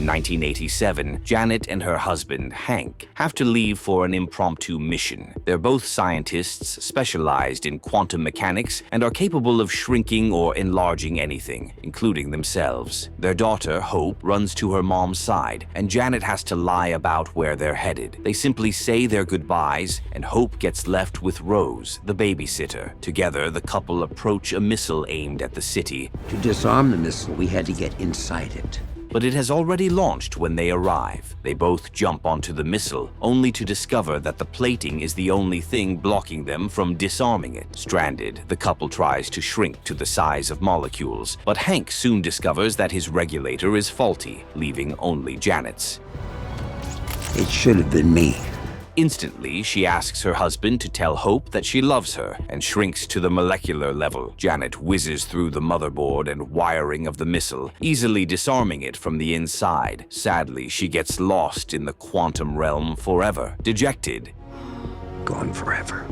In 1987, Janet and her husband, Hank, have to leave for an impromptu mission. They're both scientists specialized in quantum mechanics and are capable of shrinking or enlarging anything, including themselves. Their daughter, Hope, runs to her mom's side, and Janet has to lie about where they're headed. They simply say their goodbyes, and Hope gets left with Rose, the babysitter. Together, the couple approach a missile aimed at the city. To disarm the missile, we had to get inside it. But it has already launched when they arrive. They both jump onto the missile, only to discover that the plating is the only thing blocking them from disarming it. Stranded, the couple tries to shrink to the size of molecules, but Hank soon discovers that his regulator is faulty, leaving only Janet's. It should have been me. Instantly, she asks her husband to tell Hope that she loves her and shrinks to the molecular level. Janet whizzes through the motherboard and wiring of the missile, easily disarming it from the inside. Sadly, she gets lost in the quantum realm forever. Dejected, Gone forever.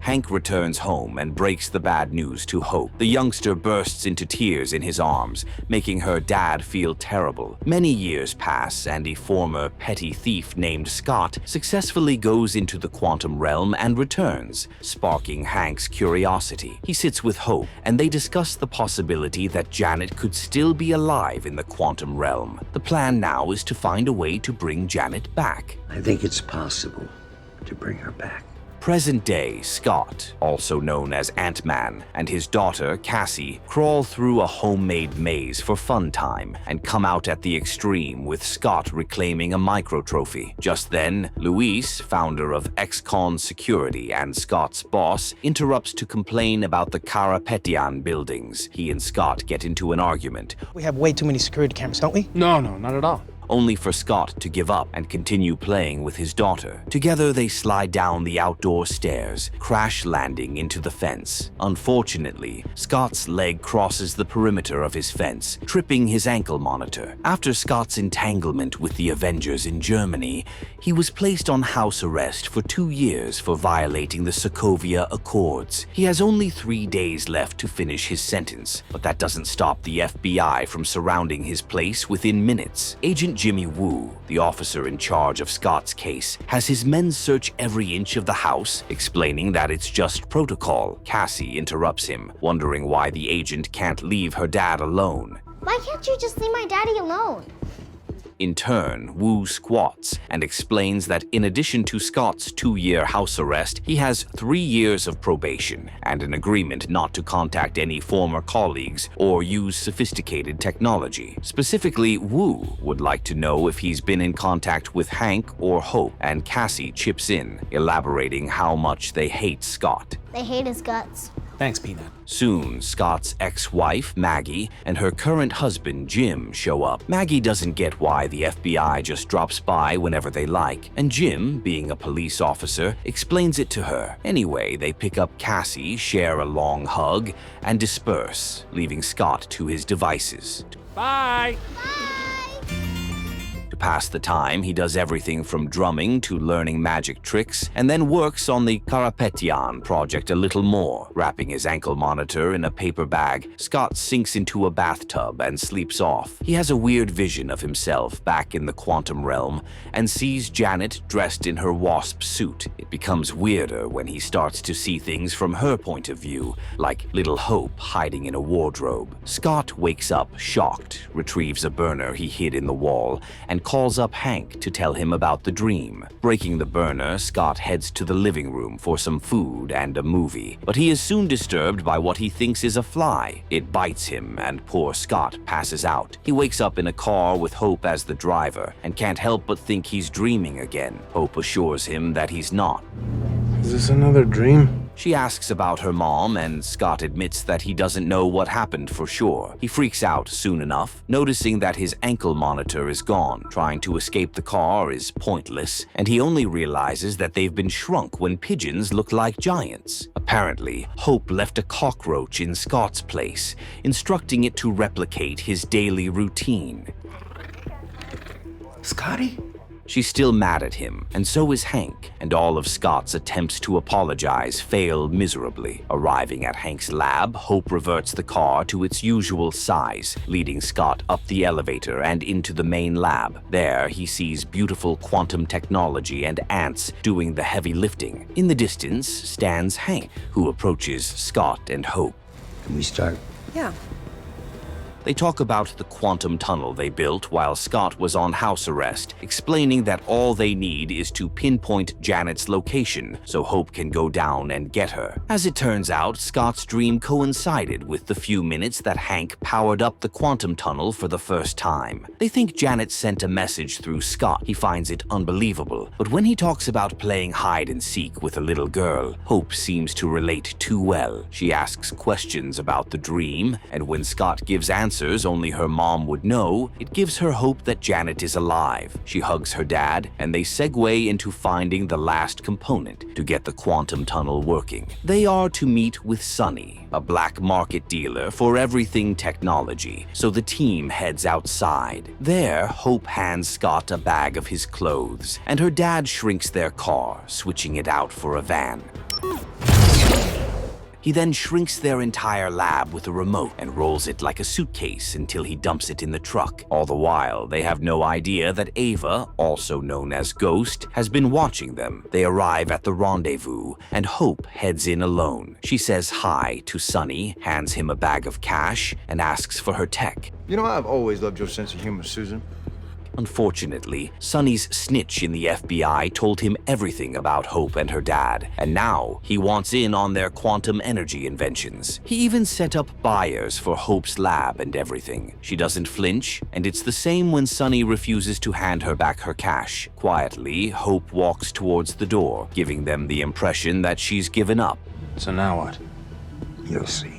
Hank returns home and breaks the bad news to Hope. The youngster bursts into tears in his arms, making her dad feel terrible. Many years pass, and a former petty thief named Scott successfully goes into the quantum realm and returns, sparking Hank's curiosity. He sits with Hope, and they discuss the possibility that Janet could still be alive in the quantum realm. The plan now is to find a way to bring Janet back. I think it's possible to bring her back. Present-day Scott, also known as Ant-Man, and his daughter, Cassie, crawl through a homemade maze for fun time and come out at the extreme with Scott reclaiming a micro-trophy. Just then, Luis, founder of Ex-Con Security and Scott's boss, interrupts to complain about the Karapetian buildings. He and Scott get into an argument. We have way too many security cameras, don't we? No, not at all. Only for Scott to give up and continue playing with his daughter. Together, they slide down the outdoor stairs, crash landing into the fence. Unfortunately, Scott's leg crosses the perimeter of his fence, tripping his ankle monitor. After Scott's entanglement with the Avengers in Germany, he was placed on house arrest for 2 years for violating the Sokovia Accords. He has only 3 days left to finish his sentence, but that doesn't stop the FBI from surrounding his place within minutes. Agent Jimmy Woo, the officer in charge of Scott's case, has his men search every inch of the house, explaining that it's just protocol. Cassie interrupts him, wondering why the agent can't leave her dad alone. Why can't you just leave my daddy alone? In turn, Wu squats and explains that in addition to Scott's 2-year house arrest, he has 3 years of probation and an agreement not to contact any former colleagues or use sophisticated technology. Specifically, Wu would like to know if he's been in contact with Hank or Hope, and Cassie chips in, elaborating how much they hate Scott. They hate his guts. Thanks, Peanut. Soon, Scott's ex-wife, Maggie, and her current husband, Jim, show up. Maggie doesn't get why the FBI just drops by whenever they like, and Jim, being a police officer, explains it to her. Anyway, they pick up Cassie, share a long hug, and disperse, leaving Scott to his devices. Bye! To pass the time, he does everything from drumming to learning magic tricks, and then works on the Karapetian project a little more. Wrapping his ankle monitor in a paper bag, Scott sinks into a bathtub and sleeps off. He has a weird vision of himself back in the quantum realm and sees Janet dressed in her wasp suit. It becomes weirder when he starts to see things from her point of view, like little Hope hiding in a wardrobe. Scott wakes up shocked, retrieves a burner he hid in the wall, and calls up Hank to tell him about the dream. Breaking the burner, Scott heads to the living room for some food and a movie, but he is soon disturbed by what he thinks is a fly. It bites him, and poor Scott passes out. He wakes up in a car with Hope as the driver and can't help but think he's dreaming again. Hope assures him that he's not. Is this another dream? She asks about her mom, and Scott admits that he doesn't know what happened for sure. He freaks out soon enough, noticing that his ankle monitor is gone. Trying to escape the car is pointless, and he only realizes that they've been shrunk when pigeons look like giants. Apparently, Hope left a cockroach in Scott's place, instructing it to replicate his daily routine. Scotty? She's still mad at him, and so is Hank, and all of Scott's attempts to apologize fail miserably. Arriving at Hank's lab, Hope reverts the car to its usual size, leading Scott up the elevator and into the main lab. There, he sees beautiful quantum technology and ants doing the heavy lifting. In the distance stands Hank, who approaches Scott and Hope. Can we start? Yeah. They talk about the quantum tunnel they built while Scott was on house arrest, explaining that all they need is to pinpoint Janet's location so Hope can go down and get her. As it turns out, Scott's dream coincided with the few minutes that Hank powered up the quantum tunnel for the first time. They think Janet sent a message through Scott. He finds it unbelievable, but when he talks about playing hide and seek with a little girl, Hope seems to relate too well. She asks questions about the dream, and when Scott gives answers only her mom would know, it gives her hope that Janet is alive. She hugs her dad, and they segue into finding the last component to get the quantum tunnel working. They are to meet with Sonny, a black market dealer for everything technology, so the team heads outside. There, Hope hands Scott a bag of his clothes, and her dad shrinks their car, switching it out for a van. He then shrinks their entire lab with a remote and rolls it like a suitcase until he dumps it in the truck. All the while, they have no idea that Ava, also known as Ghost, has been watching them. They arrive at the rendezvous, and Hope heads in alone. She says hi to Sonny, hands him a bag of cash, and asks for her tech. You know, I've always loved your sense of humor, Susan. Unfortunately, Sonny's snitch in the FBI told him everything about Hope and her dad, and now he wants in on their quantum energy inventions. He even set up buyers for Hope's lab and everything. She doesn't flinch, and it's the same when Sonny refuses to hand her back her cash. Quietly, Hope walks towards the door, giving them the impression that she's given up. So now what? You'll see.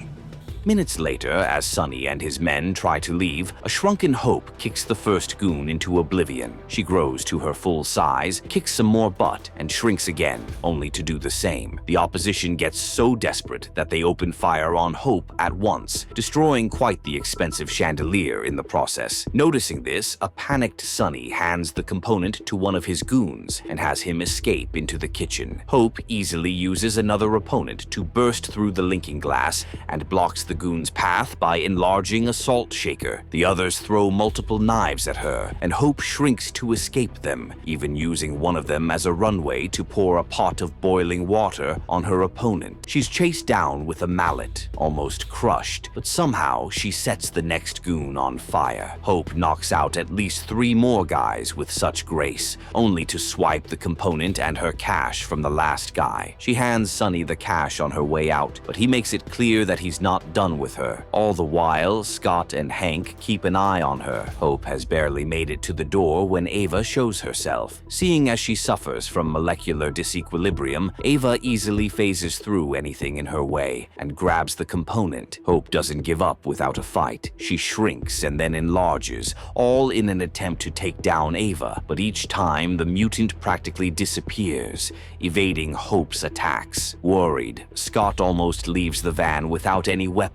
Minutes later, as Sonny and his men try to leave, a shrunken Hope kicks the first goon into oblivion. She grows to her full size, kicks some more butt, and shrinks again, only to do the same. The opposition gets so desperate that they open fire on Hope at once, destroying quite the expensive chandelier in the process. Noticing this, a panicked Sonny hands the component to one of his goons and has him escape into the kitchen. Hope easily uses another opponent to burst through the linking glass and blocks the goon's path by enlarging a salt shaker. The others throw multiple knives at her, and Hope shrinks to escape them, even using one of them as a runway to pour a pot of boiling water on her opponent. She's chased down with a mallet, almost crushed, but somehow she sets the next goon on fire. Hope knocks out at least 3 more guys with such grace, only to swipe the component and her cash from the last guy. She hands Sonny the cash on her way out, but he makes it clear that he's not done with her. All the while, Scott and Hank keep an eye on her. Hope has barely made it to the door when Ava shows herself. Seeing as she suffers from molecular disequilibrium, Ava easily phases through anything in her way and grabs the component. Hope doesn't give up without a fight. She shrinks and then enlarges, all in an attempt to take down Ava, but each time the mutant practically disappears, evading Hope's attacks. Worried, Scott almost leaves the van without any weapons,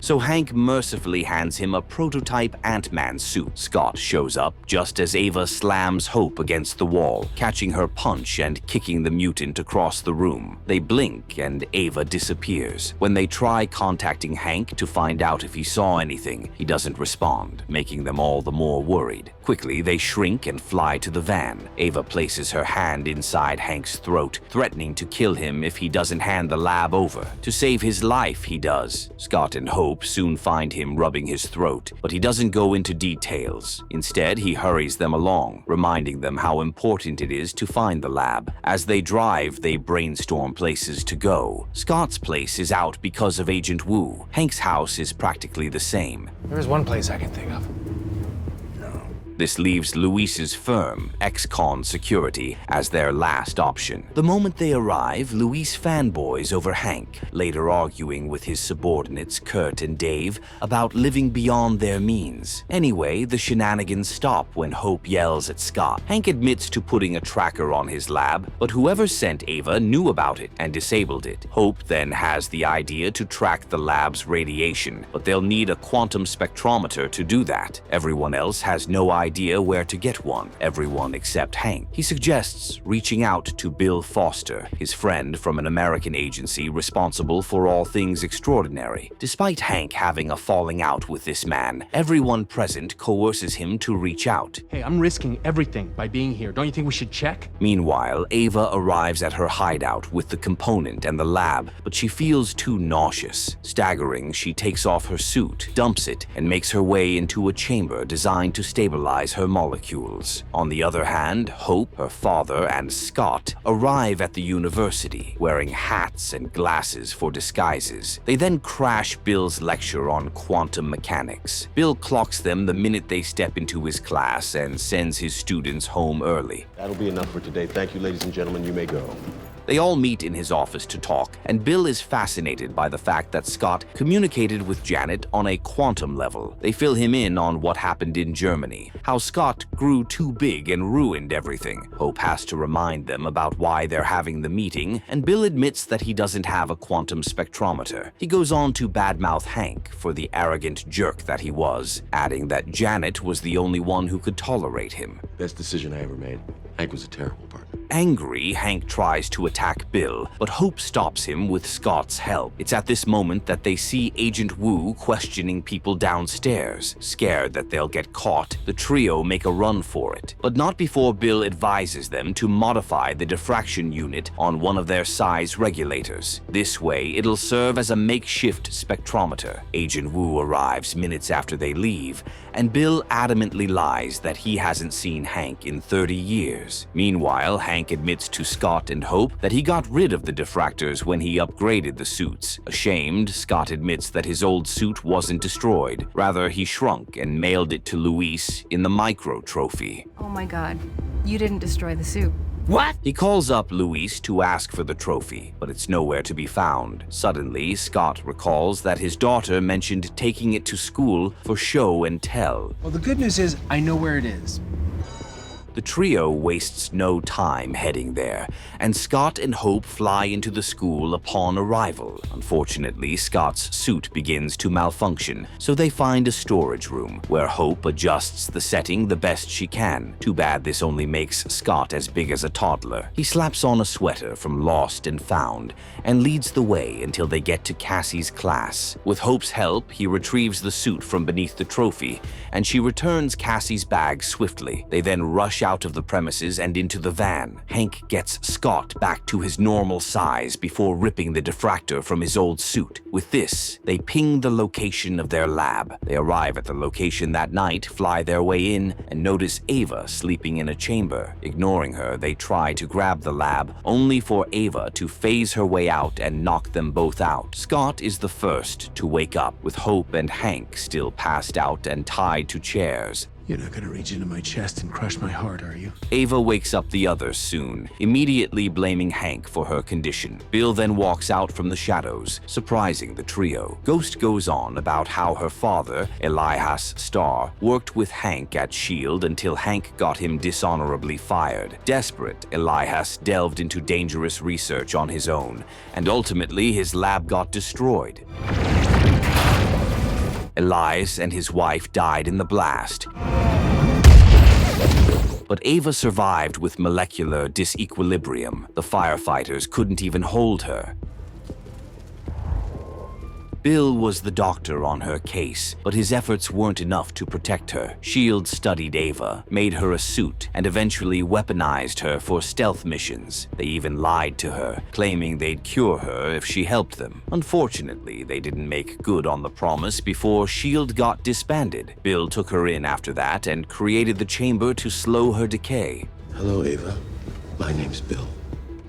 so Hank mercifully hands him a prototype Ant-Man suit. Scott shows up just as Ava slams Hope against the wall, catching her punch and kicking the mutant across the room. They blink and Ava disappears. When they try contacting Hank to find out if he saw anything, he doesn't respond, making them all the more worried. Quickly, they shrink and fly to the van. Ava places her hand inside Hank's throat, threatening to kill him if he doesn't hand the lab over. To save his life, he does. Scott and Hope soon find him rubbing his throat, but he doesn't go into details. Instead, he hurries them along, reminding them how important it is to find the lab. As they drive, they brainstorm places to go. Scott's place is out because of Agent Wu. Hank's house is practically the same. There's one place I can think of. This leaves Luis's firm, Ex-Con Security, as their last option. The moment they arrive, Luis fanboys over Hank, later arguing with his subordinates Kurt and Dave about living beyond their means. Anyway, the shenanigans stop when Hope yells at Scott. Hank admits to putting a tracker on his lab, but whoever sent Ava knew about it and disabled it. Hope then has the idea to track the lab's radiation, but they'll need a quantum spectrometer to do that. Everyone else has no idea idea where to get one, everyone except Hank. He suggests reaching out to Bill Foster, his friend from an American agency responsible for all things extraordinary. Despite Hank having a falling out with this man, everyone present coerces him to reach out. Hey, I'm risking everything by being here. Don't you think we should check? Meanwhile, Ava arrives at her hideout with the component and the lab, but she feels too nauseous. Staggering, she takes off her suit, dumps it, and makes her way into a chamber designed to stabilize her molecules. On the other hand, Hope, her father, and Scott arrive at the university, wearing hats and glasses for disguises. They then crash Bill's lecture on quantum mechanics. Bill clocks them the minute they step into his class and sends his students home early. That'll be enough for today. Thank you, ladies and gentlemen. You may go. They all meet in his office to talk, and Bill is fascinated by the fact that Scott communicated with Janet on a quantum level. They fill him in on what happened in Germany, how Scott grew too big and ruined everything. Hope has to remind them about why they're having the meeting, and Bill admits that he doesn't have a quantum spectrometer. He goes on to badmouth Hank for the arrogant jerk that he was, adding that Janet was the only one who could tolerate him. Best decision I ever made. Hank was a terrible partner. Angry, Hank tries to attack Bill, but Hope stops him with Scott's help. It's at this moment that they see Agent Wu questioning people downstairs. Scared that they'll get caught, the trio make a run for it, but not before Bill advises them to modify the diffraction unit on one of their size regulators. This way, it'll serve as a makeshift spectrometer. Agent Wu arrives minutes after they leave, and Bill adamantly lies that he hasn't seen Hank in 30 years. Meanwhile, Hank admits to Scott and Hope that he got rid of the diffractors when he upgraded the suits. Ashamed, Scott admits that his old suit wasn't destroyed. Rather, he shrunk and mailed it to Luis in the micro trophy. Oh my god, you didn't destroy the suit. What? He calls up Luis to ask for the trophy, but it's nowhere to be found. Suddenly, Scott recalls that his daughter mentioned taking it to school for show and tell. Well, the good news is I know where it is. The trio wastes no time heading there, and Scott and Hope fly into the school upon arrival. Unfortunately, Scott's suit begins to malfunction, so they find a storage room where Hope adjusts the setting the best she can. Too bad this only makes Scott as big as a toddler. He slaps on a sweater from Lost and Found and leads the way until they get to Cassie's class. With Hope's help, he retrieves the suit from beneath the trophy, and she returns Cassie's bag swiftly. They then rush out of the premises and into the van. Hank gets Scott back to his normal size before ripping the diffractor from his old suit. With this, they ping the location of their lab. They arrive at the location that night, fly their way in, and notice Ava sleeping in a chamber. Ignoring her, they try to grab the lab, only for Ava to phase her way out and knock them both out. Scott is the first to wake up, with Hope and Hank still passed out and tied to chairs. You're not gonna reach into my chest and crush my heart, are you? Ava wakes up the others soon, immediately blaming Hank for her condition. Bill then walks out from the shadows, surprising the trio. Ghost goes on about how her father, Elias Starr, worked with Hank at S.H.I.E.L.D. until Hank got him dishonorably fired. Desperate, Elias delved into dangerous research on his own, and ultimately his lab got destroyed. Elias and his wife died in the blast. But Ava survived with molecular disequilibrium. The firefighters couldn't even hold her. Bill was the doctor on her case, but his efforts weren't enough to protect her. S.H.I.E.L.D. studied Ava, made her a suit, and eventually weaponized her for stealth missions. They even lied to her, claiming they'd cure her if she helped them. Unfortunately, they didn't make good on the promise before S.H.I.E.L.D. got disbanded. Bill took her in after that and created the chamber to slow her decay. Hello, Ava. My name's Bill.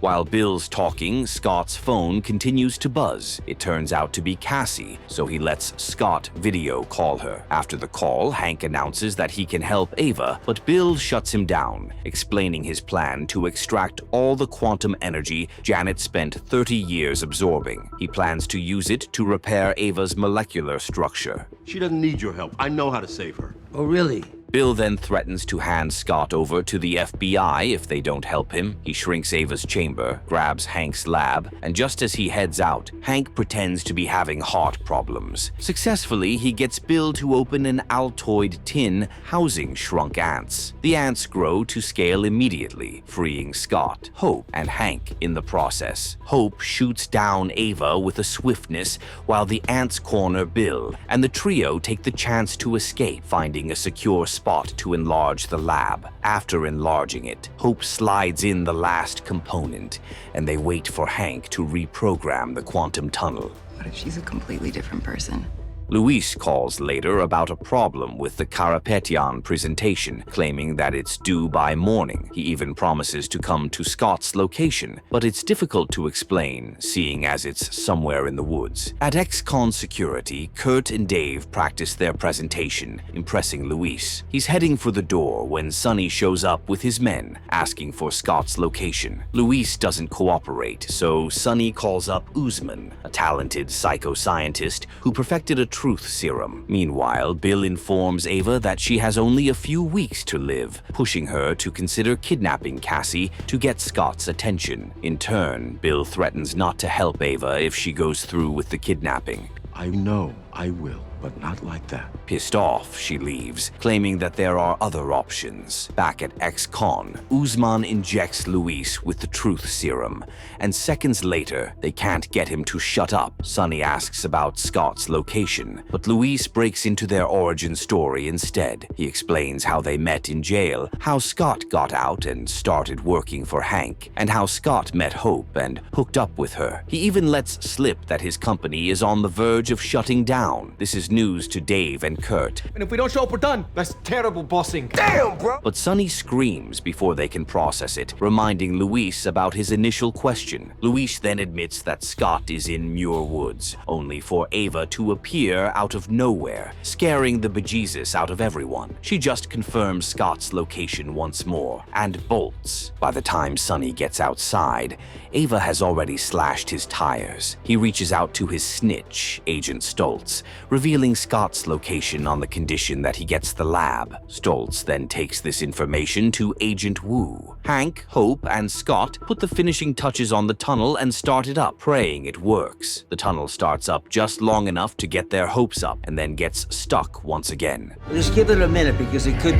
While Bill's talking, Scott's phone continues to buzz. It turns out to be Cassie, so he lets Scott video call her. After the call, Hank announces that he can help Ava, but Bill shuts him down, explaining his plan to extract all the quantum energy Janet spent 30 years absorbing. He plans to use it to repair Ava's molecular structure. She doesn't need your help. I know how to save her. Oh, really? Bill then threatens to hand Scott over to the FBI if they don't help him. He shrinks Ava's chamber, grabs Hank's lab, and just as he heads out, Hank pretends to be having heart problems. Successfully, he gets Bill to open an Altoid tin housing shrunk ants. The ants grow to scale immediately, freeing Scott, Hope, and Hank in the process. Hope shoots down Ava with a swiftness while the ants corner Bill, and the trio take the chance to escape, finding a secure spot to enlarge the lab. After enlarging it, Hope slides in the last component, and they wait for Hank to reprogram the quantum tunnel. What if she's a completely different person? Luis calls later about a problem with the Karapetyan presentation, claiming that it's due by morning. He even promises to come to Scott's location, but it's difficult to explain, seeing as it's somewhere in the woods. At ex-con security, Kurt and Dave practice their presentation, impressing Luis. He's heading for the door when Sonny shows up with his men, asking for Scott's location. Luis doesn't cooperate, so Sonny calls up Uzman, a talented psychoscientist who perfected a truth serum. Meanwhile, Bill informs Ava that she has only a few weeks to live, pushing her to consider kidnapping Cassie to get Scott's attention. In turn, Bill threatens not to help Ava if she goes through with the kidnapping. I know I will, but not like that. Pissed off, she leaves, claiming that there are other options. Back at ex-con, Uzman injects Luis with the truth serum, and seconds later, they can't get him to shut up. Sonny asks about Scott's location, but Luis breaks into their origin story instead. He explains how they met in jail, how Scott got out and started working for Hank, and how Scott met Hope and hooked up with her. He even lets slip that his company is on the verge of shutting down. This is news to Dave and Kurt. And if we don't show up, we're done. That's terrible bossing. Damn, bro! But Sonny screams before they can process it, reminding Luis about his initial question. Luis then admits that Scott is in Muir Woods, only for Ava to appear out of nowhere, scaring the bejesus out of everyone. She just confirms Scott's location once more, and bolts. By the time Sonny gets outside, Ava has already slashed his tires. He reaches out to his snitch, Agent Stoltz, revealing Scott's location on the condition that he gets the lab. Stoltz then takes this information to Agent Wu. Hank, Hope, and Scott put the finishing touches on the tunnel and start it up, praying it works. The tunnel starts up just long enough to get their hopes up, and then gets stuck once again. Just give it a minute because it could...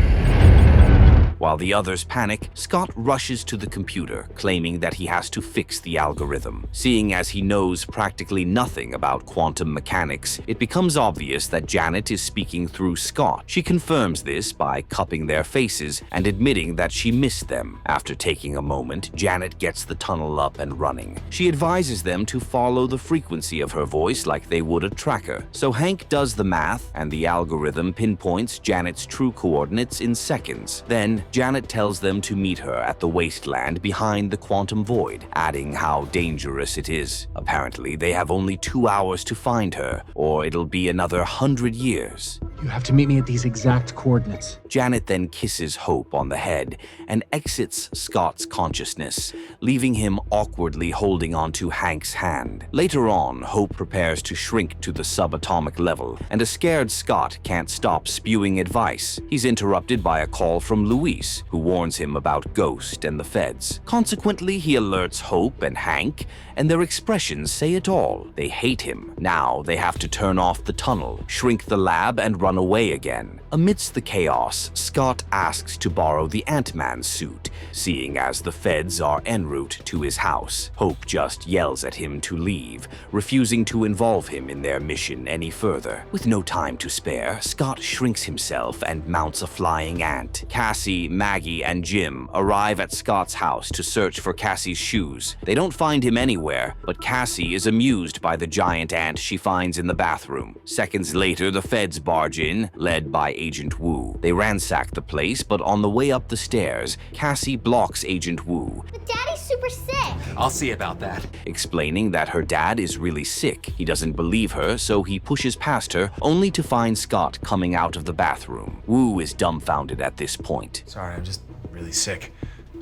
While the others panic, Scott rushes to the computer, claiming that he has to fix the algorithm. Seeing as he knows practically nothing about quantum mechanics, it becomes obvious that Janet is speaking through Scott. She confirms this by cupping their faces and admitting that she missed them. After taking a moment, Janet gets the tunnel up and running. She advises them to follow the frequency of her voice like they would a tracker. So Hank does the math, and the algorithm pinpoints Janet's true coordinates in seconds. Then, Janet tells them to meet her at the wasteland behind the quantum void, adding how dangerous it is. Apparently, they have only 2 hours to find her, or it'll be another 100 years. You have to meet me at these exact coordinates. Janet then kisses Hope on the head and exits Scott's consciousness, leaving him awkwardly holding onto Hank's hand. Later on, Hope prepares to shrink to the subatomic level, and a scared Scott can't stop spewing advice. He's interrupted by a call from Luis, who warns him about Ghost and the feds. Consequently, he alerts Hope and Hank, and their expressions say it all. They hate him. Now they have to turn off the tunnel, shrink the lab, and run away again. Amidst the chaos, Scott asks to borrow the Ant-Man suit, seeing as the feds are en route to his house. Hope just yells at him to leave, refusing to involve him in their mission any further. With no time to spare, Scott shrinks himself and mounts a flying ant. Cassie, Maggie, and Jim arrive at Scott's house to search for Cassie's shoes. They don't find him anywhere, but Cassie is amused by the giant ant she finds in the bathroom. Seconds later, the feds barge in, led by Agent Wu. They ransack the place, but on the way up the stairs, Cassie blocks Agent Wu, But Daddy's super sick. I'll see about that. explaining that her dad is really sick. He doesn't believe her, so he pushes past her, only to find Scott coming out of the bathroom. Wu is dumbfounded at this point. Sorry, I'm just really sick.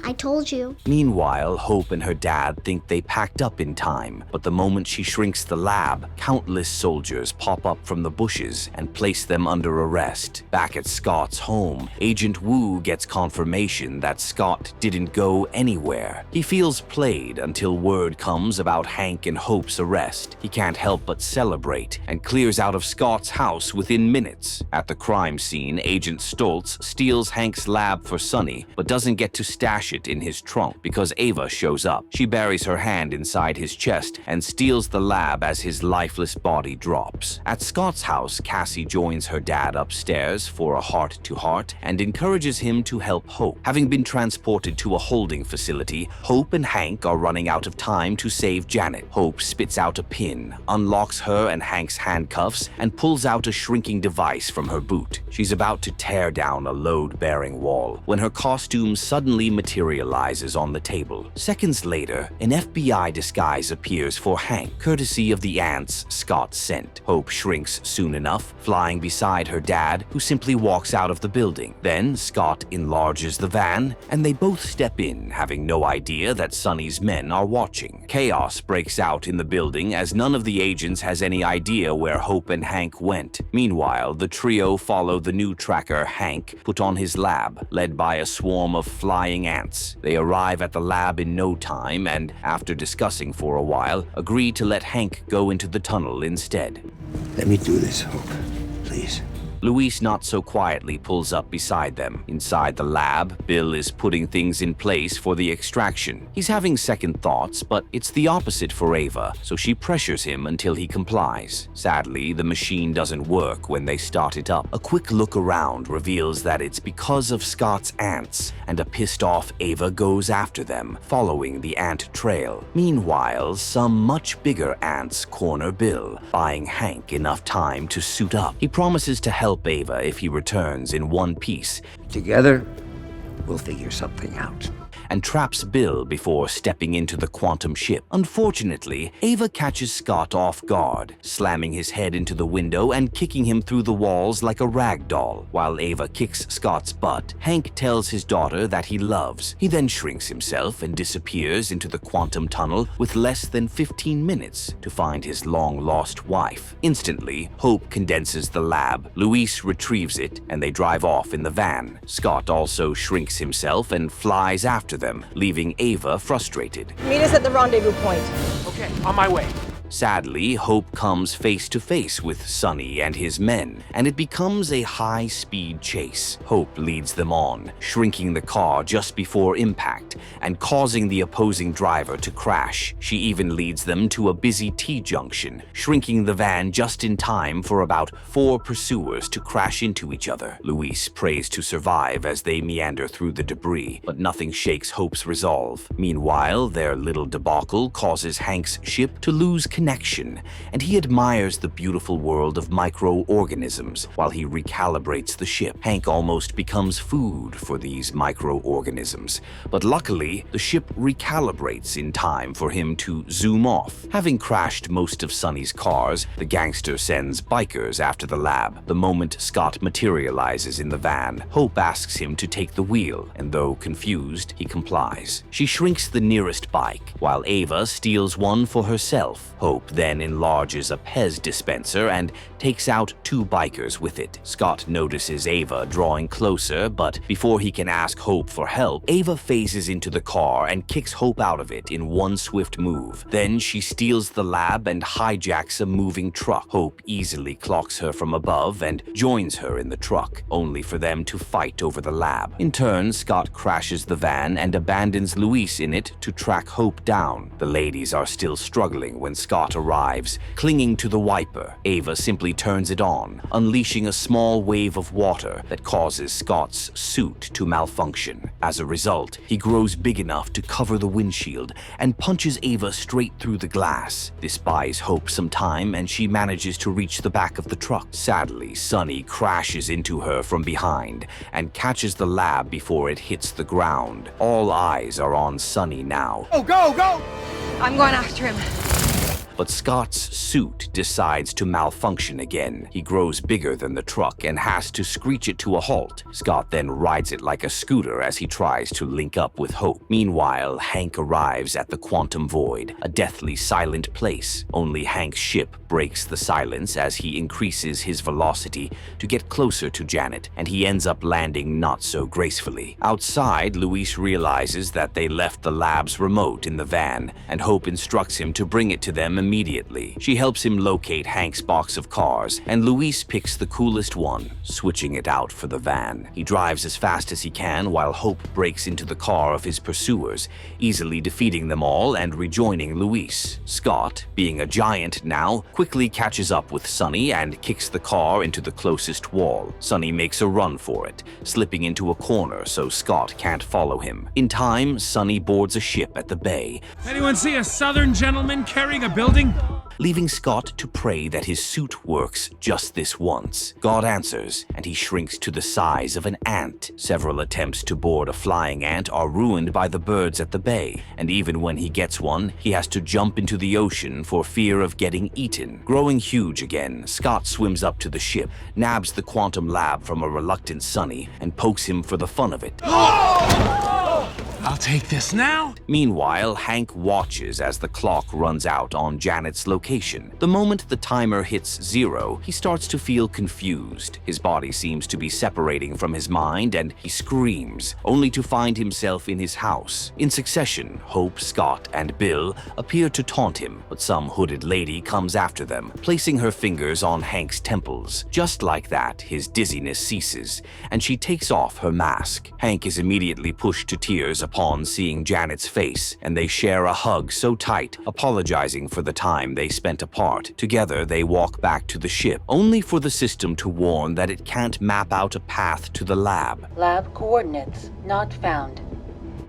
I told you. Meanwhile, Hope and her dad think they packed up in time, but the moment she shrinks the lab, countless soldiers pop up from the bushes and place them under arrest. Back at Scott's home, Agent Wu gets confirmation that Scott didn't go anywhere. He feels played until word comes about Hank and Hope's arrest. He can't help but celebrate and clears out of Scott's house within minutes. At the crime scene, Agent Stoltz steals Hank's lab for Sonny, but doesn't get to stash it in his trunk because Ava shows up. She buries her hand inside his chest and steals the lab as his lifeless body drops. At Scott's house, Cassie joins her dad upstairs for a heart-to-heart and encourages him to help Hope. Having been transported to a holding facility, Hope and Hank are running out of time to save Janet. Hope spits out a pin, unlocks her and Hank's handcuffs, and pulls out a shrinking device from her boot. She's about to tear down a load-bearing wall when her costume suddenly materializes on the table. Seconds later, an FBI disguise appears for Hank, courtesy of the ants Scott sent. Hope shrinks soon enough, flying beside her dad, who simply walks out of the building. Then Scott enlarges the van, and they both step in, having no idea that Sonny's men are watching. Chaos breaks out in the building as none of the agents has any idea where Hope and Hank went. Meanwhile, the trio follow the new tracker Hank put on his lab, led by a swarm of flying ants. They arrive at the lab in no time and, after discussing for a while, agree to let Hank go into the tunnel instead. Let me do this, Hope. Please. Luis not so quietly pulls up beside them. Inside the lab, Bill is putting things in place for the extraction. He's having second thoughts, but it's the opposite for Ava, so she pressures him until he complies. Sadly, the machine doesn't work when they start it up. A quick look around reveals that it's because of Scott's ants, and a pissed-off Ava goes after them, following the ant trail. Meanwhile, some much bigger ants corner Bill, buying Hank enough time to suit up. He promises to help Ava if he returns in one piece, Together, we'll figure something out. and traps Bill before stepping into the quantum ship. Unfortunately, Ava catches Scott off guard, slamming his head into the window and kicking him through the walls like a rag doll. While Ava kicks Scott's butt, Hank tells his daughter that he loves. He then shrinks himself and disappears into the quantum tunnel with less than 15 minutes to find his long-lost wife. Instantly, Hope condenses the lab. Luis retrieves it, and they drive off in the van. Scott also shrinks himself and flies after them, leaving Ava frustrated. Meet us at the rendezvous point. Okay, on my way. Sadly, Hope comes face to face with Sonny and his men, and it becomes a high-speed chase. Hope leads them on, shrinking the car just before impact and causing the opposing driver to crash. She even leads them to a busy T-junction, shrinking the van just in time for about 4 pursuers to crash into each other. Luis prays to survive as they meander through the debris, but nothing shakes Hope's resolve. Meanwhile, their little debacle causes Hank's ship to lose connection, and he admires the beautiful world of microorganisms while he recalibrates the ship. Hank almost becomes food for these microorganisms, but luckily, the ship recalibrates in time for him to zoom off. Having crashed most of Sonny's cars, the gangster sends bikers after the lab. The moment Scott materializes in the van, Hope asks him to take the wheel, and though confused, he complies. She shrinks the nearest bike, while Ava steals one for herself. Hope then enlarges a Pez dispenser and takes out 2 bikers with it. Scott notices Ava drawing closer, but before he can ask Hope for help, Ava phases into the car and kicks Hope out of it in one swift move. Then she steals the lab and hijacks a moving truck. Hope easily clocks her from above and joins her in the truck, only for them to fight over the lab. In turn, Scott crashes the van and abandons Luis in it to track Hope down. The ladies are still struggling when Scott arrives, clinging to the wiper. Ava simply turns it on, unleashing a small wave of water that causes Scott's suit to malfunction. As a result, he grows big enough to cover the windshield and punches Ava straight through the glass. This buys Hope some time and she manages to reach the back of the truck. Sadly, Sonny crashes into her from behind and catches the lab before it hits the ground. All eyes are on Sonny now. Oh, go, go! I'm going after him. But Scott's suit decides to malfunction again. He grows bigger than the truck and has to screech it to a halt. Scott then rides it like a scooter as he tries to link up with Hope. Meanwhile, Hank arrives at the quantum void, a deathly silent place. Only Hank's ship breaks the silence as he increases his velocity to get closer to Janet, and he ends up landing not so gracefully. Outside, Luis realizes that they left the lab's remote in the van, and Hope instructs him to bring it to them immediately. She helps him locate Hank's box of cars, and Luis picks the coolest one, switching it out for the van. He drives as fast as he can while Hope breaks into the car of his pursuers, easily defeating them all and rejoining Luis. Scott, being a giant now, quickly catches up with Sonny and kicks the car into the closest wall. Sonny makes a run for it, slipping into a corner so Scott can't follow him. In time, Sonny boards a ship at the bay. Anyone see a southern gentleman carrying a building? Leaving Scott to pray that his suit works just this once. God answers, and he shrinks to the size of an ant. Several attempts to board a flying ant are ruined by the birds at the bay, and even when he gets one, he has to jump into the ocean for fear of getting eaten. Growing huge again, Scott swims up to the ship, nabs the quantum lab from a reluctant Sonny, and pokes him for the fun of it. I'll take this now. Meanwhile, Hank watches as the clock runs out on Janet's location. The moment the timer hits 0, he starts to feel confused. His body seems to be separating from his mind, and he screams, only to find himself in his house. In succession, Hope, Scott, and Bill appear to taunt him, but some hooded lady comes after them, placing her fingers on Hank's temples. Just like that, his dizziness ceases, and she takes off her mask. Hank is immediately pushed to tears upon seeing Janet's face, and they share a hug so tight, apologizing for the time they spent apart. Together, they walk back to the ship, only for the system to warn that it can't map out a path to the lab. Lab coordinates not found.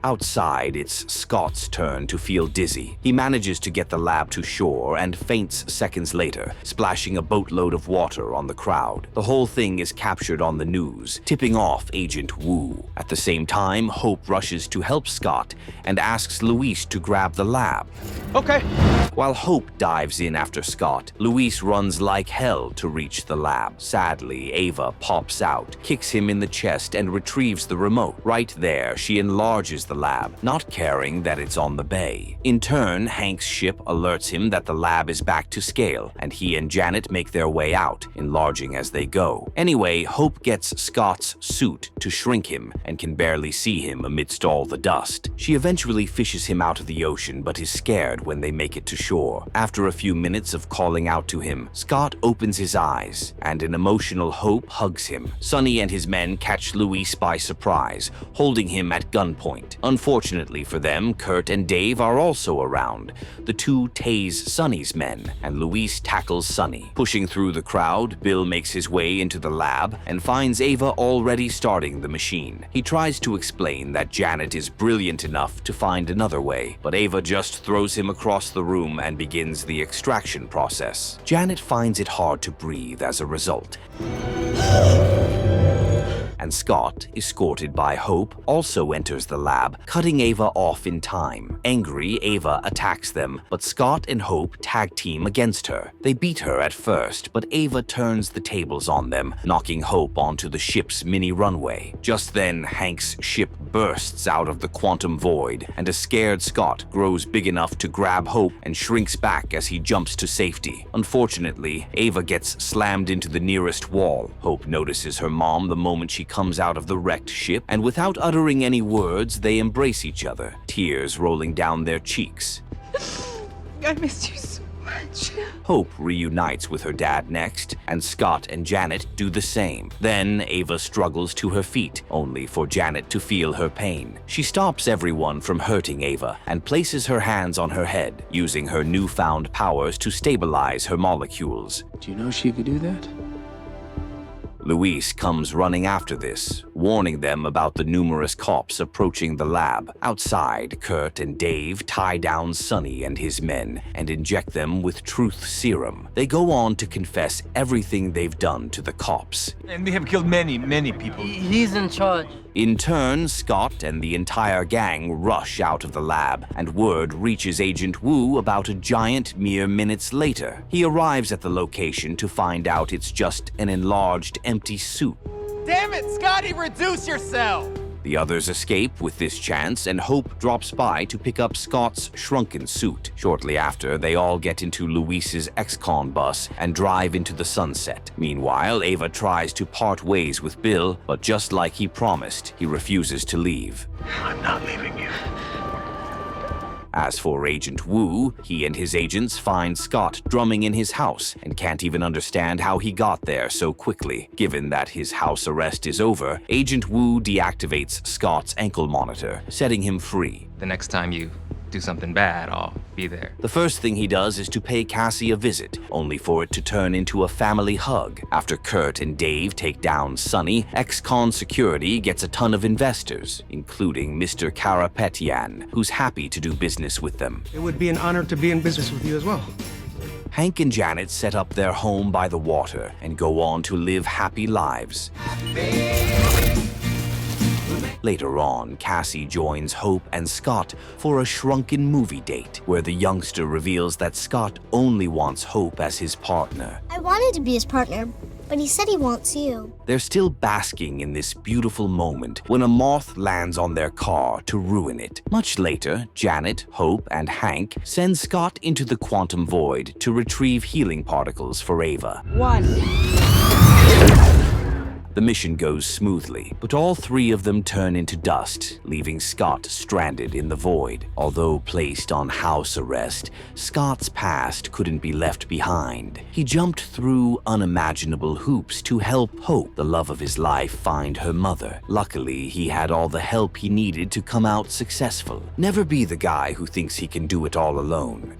Outside, it's Scott's turn to feel dizzy. He manages to get the lab to shore and faints seconds later, splashing a boatload of water on the crowd. The whole thing is captured on the news, tipping off Agent Wu. At the same time, Hope rushes to help Scott and asks Luis to grab the lab. Okay. While Hope dives in after Scott, Luis runs like hell to reach the lab. Sadly, Ava pops out, kicks him in the chest, and retrieves the remote. Right there, she enlarges the lab, not caring that it's on the bay. In turn, Hank's ship alerts him that the lab is back to scale, and he and Janet make their way out, enlarging as they go. Anyway, Hope gets Scott's suit to shrink him and can barely see him amidst all the dust. She eventually fishes him out of the ocean, but is scared when they make it to shore. After a few minutes of calling out to him, Scott opens his eyes, and an emotional Hope hugs him. Sonny and his men catch Luis by surprise, holding him at gunpoint. Unfortunately for them, Kurt and Dave are also around. The two tase Sonny's men, and Luis tackles Sonny. Pushing through the crowd, Bill makes his way into the lab and finds Ava already starting the machine. He tries to explain that Janet is brilliant enough to find another way, but Ava just throws him across the room and begins the extraction process. Janet finds it hard to breathe as a result. And Scott, escorted by Hope, also enters the lab, cutting Ava off in time. Angry, Ava attacks them, but Scott and Hope tag team against her. They beat her at first, but Ava turns the tables on them, knocking Hope onto the ship's mini runway. Just then, Hank's ship bursts out of the quantum void, and a scared Scott grows big enough to grab Hope and shrinks back as he jumps to safety. Unfortunately, Ava gets slammed into the nearest wall. Hope notices her mom the moment she comes out of the wrecked ship, and without uttering any words, they embrace each other, tears rolling down their cheeks. I missed you so much. Hope reunites with her dad next, and Scott and Janet do the same. Then Ava struggles to her feet, only for Janet to feel her pain. She stops everyone from hurting Ava and places her hands on her head, using her newfound powers to stabilize her molecules. Do you know she could do that? Luis comes running after this, warning them about the numerous cops approaching the lab. Outside, Kurt and Dave tie down Sonny and his men and inject them with truth serum. They go on to confess everything they've done to the cops. And we have killed many, many people. He's in charge. In turn, Scott and the entire gang rush out of the lab, and word reaches Agent Wu about a giant mere minutes later. He arrives at the location to find out it's just an enlarged, empty suit. Damn it, Scotty, reduce yourself! The others escape with this chance, and Hope drops by to pick up Scott's shrunken suit. Shortly after, they all get into Luis's ex-con bus and drive into the sunset. Meanwhile, Ava tries to part ways with Bill, but just like he promised, he refuses to leave. I'm not leaving you. As for Agent Wu, he and his agents find Scott drumming in his house and can't even understand how he got there so quickly. Given that his house arrest is over, Agent Wu deactivates Scott's ankle monitor, setting him free. The next time you do something bad, I'll be there. The first thing he does is to pay Cassie a visit, only for it to turn into a family hug. After Kurt and Dave take down Sonny, ex-con security gets a ton of investors, including Mr. Karapetian, who's happy to do business with them. It would be an honor to be in business with you as well. Hank and Janet set up their home by the water and go on to live happy lives. Later on, Cassie joins Hope and Scott for a shrunken movie date, where the youngster reveals that Scott only wants Hope as his partner. I wanted to be his partner, but he said he wants you. They're still basking in this beautiful moment when a moth lands on their car to ruin it. Much later, Janet, Hope, and Hank send Scott into the quantum void to retrieve healing particles for Ava. 1. The mission goes smoothly, but all three of them turn into dust, leaving Scott stranded in the void. Although placed on house arrest, Scott's past couldn't be left behind. He jumped through unimaginable hoops to help Hope, the love of his life, find her mother. Luckily, he had all the help he needed to come out successful. Never be the guy who thinks he can do it all alone.